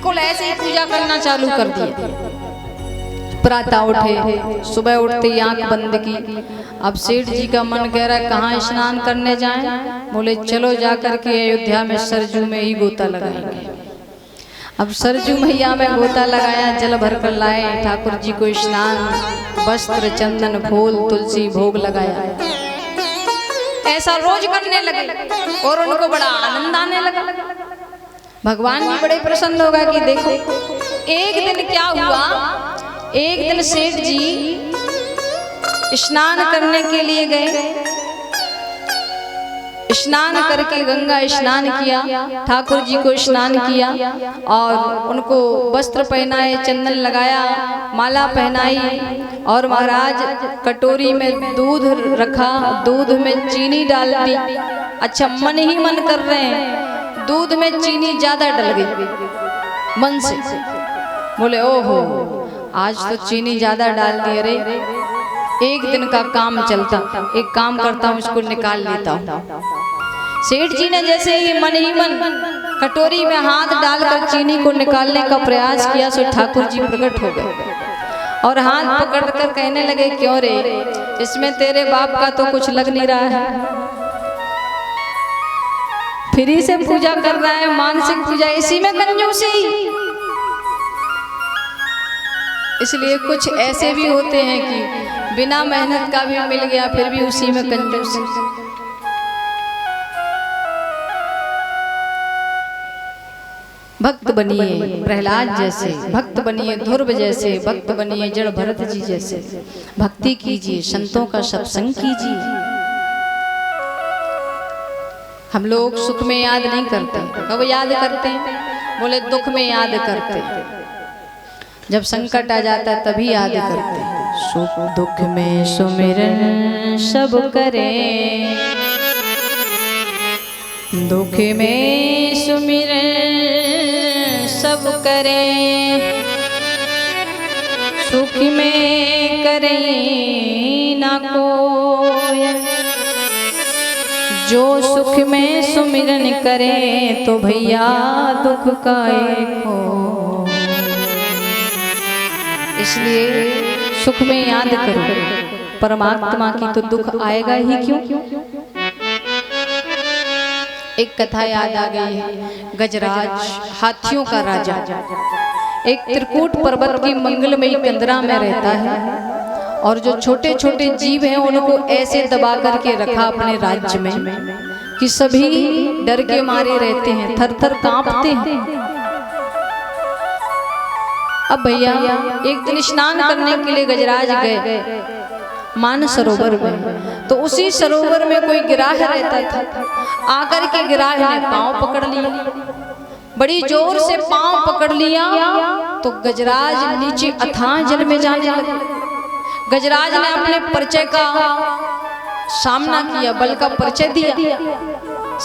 बिल्कुल ऐसे ही पूजा करना चालू कर दिया। प्रातः उठे, सुबह उठते ही आंख बंद की। अब सेठ जी का मन कह रहा है कहाँ स्नान करने जाएं? बोले चलो जाकर के अयोध्या में सरजू में ही गोता लगाएंगे। अब सरजू मैया में गोता लगाया, जल भर कर लाए, ठाकुर जी को स्नान, वस्त्र, चंदन, फूल, तुलसी भोग लगाया। ऐसा रोज करने लगे और उनको बड़ा आनंद आने लगा। भगवान भी बड़े प्रसन्न हो गए कि देखो। एक दिन क्या हुआ, एक दिन सेठ जी स्नान करने के लिए गए। स्नान करके गंगा स्नान किया, ठाकुर जी को स्नान किया और उनको वस्त्र पहनाए, चंदन लगाया, माला पहनाई और महाराज कटोरी में दूध रखा, दूध में चीनी डाल दी। अच्छा, मन ही मन कर रहे हैं, दूध में चीनी ज्यादा डल गई मन से। बोले ओहो, आज तो चीनी ज्यादा डाल दी। अरे एक दिन का काम चलता, एक काम करता हूँ, इसको निकाल लेता हूँ। सेठ जी ने जैसे ही मन कटोरी में हाथ डालकर चीनी को निकालने का प्रयास किया, सो ठाकुर जी प्रकट हो गए और हाथ पकड़कर कहने लगे क्यों रे, इसमें तेरे बाप का तो कुछ लग नहीं रहा है, फ्री से पूजा कर रहा है, मानसिक पूजा, इसी में कंजूसी। इसलिए कुछ ऐसे भी होते हैं कि बिना मेहनत का भी मिल गया, फिर भी उसी में कंजूसी। भक्त बनिए प्रहलाद जैसे, भक्त बनिए ध्रुव जैसे, भक्त बनिए जड़ भरत जी जैसे। भक्ति कीजिए, संतों का सत्संग कीजिए। हम लोग सुख में याद नहीं करते, कब याद करते हैं? बोले दुख में याद करते हैं, जब संकट आ जाता है तभी याद करते हैं। सुख दुख में सुमिरन सब करें, दुख में सुमिरन सब करें, सुख में करें ना कोई। जो सुख में सुमिरन करे तो भैया दुख का एक हो। इसलिए सुख में याद करो परमात्मा की, तो दुख आएगा ही क्यों। एक कथा याद आ गई है, गजराज हाथियों का राजा एक त्रिकूट पर्वत की मंगलमयी कंदरा में रहता है और जो छोटे छोटे जीव हैं उनको ऐसे दबा करके रखा अपने राज्य में कि सभी डर के मारे रहते हैं, थर थर कांपते हैं। अब भैया एक दिन स्नान करने के लिए गजराज गए मान सरोवर में, तो उसी सरोवर में कोई गिराह रहता था। आकर के गिराह ने पांव पकड़ लिया, बड़ी जोर से पांव पकड़ लिया तो गजराज नीचे अथाह जल में जाने लगा। गजराज ने अपने परिचय का सामना किया, बल का परिचय दिया,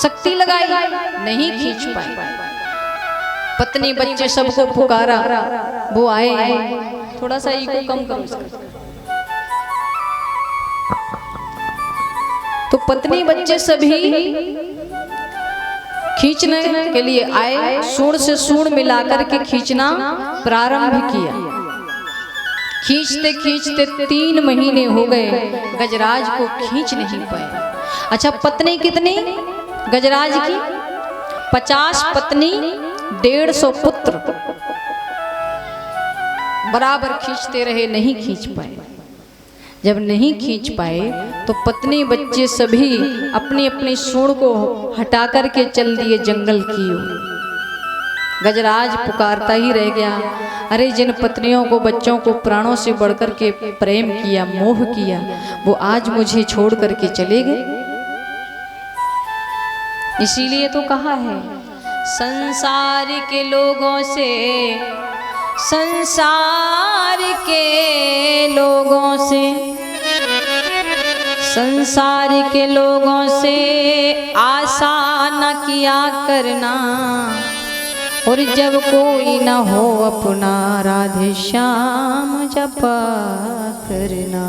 शक्ति लगाई, नहीं खींच पाए। पत्नी बच्चे सबको पुकारा, वो आए। थोड़ा सा ईगो कम करो इसका। तो पत्नी बच्चे सभी खींचने के लिए आए, सूंड से सूंड मिलाकर के खींचना प्रारंभ किया। खींचते खींचते 3 महीने हो गए, गजराज को खींच नहीं पाए। अच्छा, पत्नी कितनी गजराज की? 50 पत्नी, 150 पुत्र, बराबर खींचते रहे, नहीं खींच पाए। जब नहीं खींच पाए तो पत्नी बच्चे सभी अपनी अपनी सूंड को हटा करके चल दिए जंगल की ओर। गजराज पुकारता ही रह गया, अरे जिन पत्नियों को बच्चों को प्राणों से बढ़कर के प्रेम किया, मोह किया, वो आज मुझे छोड़ करके चले गए। इसीलिए तो कहा है संसार के लोगों से, संसार के लोगों से, संसार के लोगों से आशा न किया करना, और जब कोई न हो अपना राधे श्याम जपा करना।